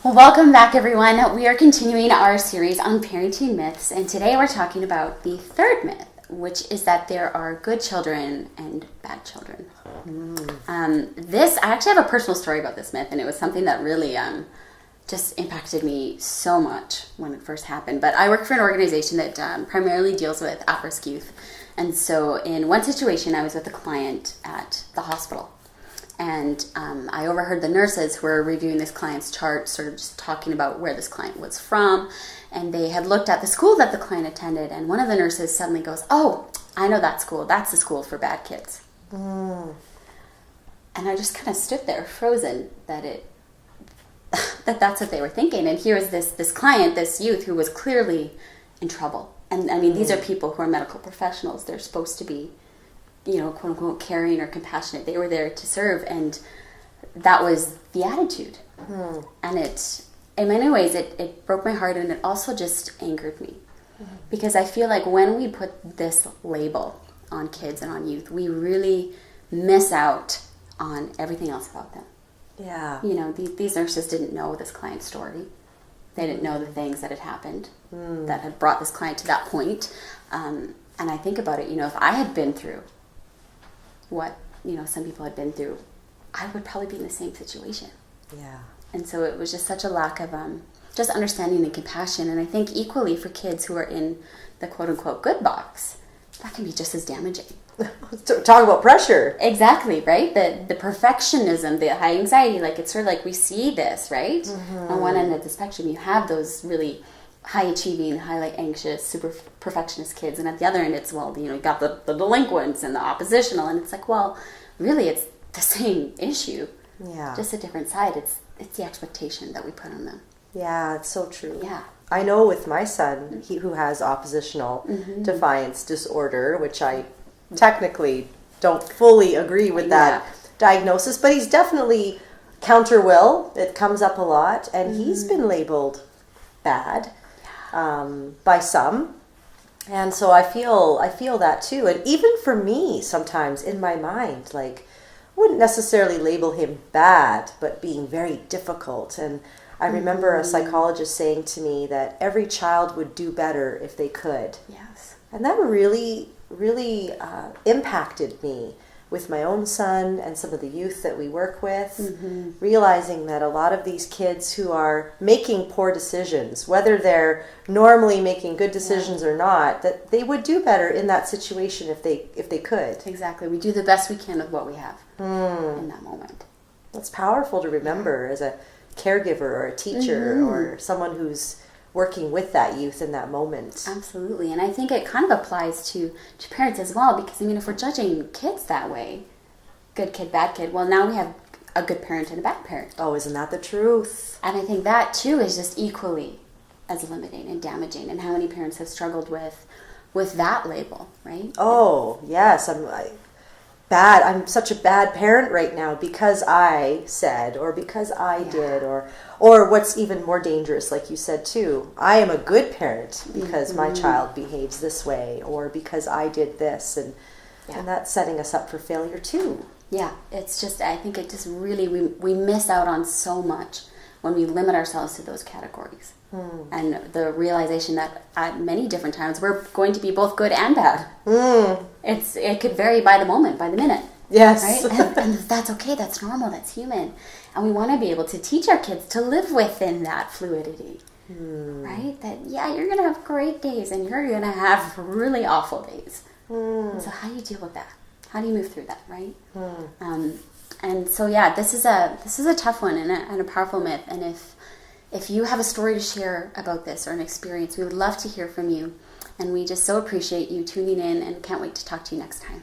Well, welcome back, everyone. We are continuing our series on parenting myths, and today we're talking about the third myth, which is that there are good children and bad children. I actually have a personal story about this myth, and it was something that really just impacted me so much when it first happened. But I work for an organization that primarily deals with at-risk youth, and so in one situation, I was with a client at the hospital. And I overheard the nurses who were reviewing this client's chart, sort of just talking about where this client was from. And they had looked at the school that the client attended. And one of the nurses suddenly goes, "Oh, I know that school. That's the school for bad kids." And I just kind of stood there frozen that's what they were thinking. And here was this client, this youth who was clearly in trouble. And I mean, these are people who are medical professionals. They're supposed to be, quote unquote, caring or compassionate. They were there to serve, and that was the attitude. And it, in many ways, it broke my heart, and it also just angered me. Because I feel like when we put this label on kids and on youth, we really miss out on everything else about them. Yeah. These nurses didn't know this client's story. They didn't know the things that had happened that had brought this client to that point. And I think about it, if I had been through what some people had been through, I would probably be in the same situation. Yeah. And so it was just such a lack of just understanding and compassion. And I think equally for kids who are in the quote-unquote good box, that can be just as damaging. Talk about pressure. Exactly, right? The perfectionism, the high anxiety, it's sort of like we see this, right? On one end of the spectrum, you have those really high achieving, highly anxious, super perfectionist kids, and at the other end, it's you got the delinquents and the oppositional, and it's like, well, really, it's the same issue, just a different side. It's the expectation that we put on them. Yeah, it's so true. Yeah, I know with my son, who has oppositional defiance disorder, which I technically don't fully agree with that diagnosis, but he's definitely counter will. It comes up a lot, and he's been labeled bad by some, and so I feel that too. And even for me, sometimes in my mind, I wouldn't necessarily label him bad, but being very difficult. And I remember a psychologist saying to me that every child would do better if they could. Yes. And that really impacted me with my own son and some of the youth that we work with, realizing that a lot of these kids who are making poor decisions, whether they're normally making good decisions or not, that they would do better in that situation if they could. Exactly. We do the best we can with what we have in that moment. That's powerful to remember as a caregiver or a teacher or someone who's working with that youth in that moment. Absolutely. And I think it kind of applies to parents as well, because if we're judging kids that way, good kid, bad kid, well, now we have a good parent and a bad parent. Oh, isn't that the truth? And I think that too is just equally as limiting and damaging, and how many parents have struggled with that label, right? Oh, yes. I'm such a bad parent right now because I said, or because I did, or what's even more dangerous, like you said too, I am a good parent because my child behaves this way, or because I did this, and that's setting us up for failure too. Yeah, it's just, I think it just really, we miss out on so much when we limit ourselves to those categories. And the realization that at many different times we're going to be both good and bad. It could vary by the moment, by the minute. Yes. Right? And that's okay, that's normal, that's human. And we want to be able to teach our kids to live within that fluidity. Right? That, you're going to have great days and you're going to have really awful days. And so how do you deal with that? How do you move through that, right? And so, this is a tough one and a powerful myth. And if you have a story to share about this or an experience, we would love to hear from you. And we just so appreciate you tuning in and can't wait to talk to you next time.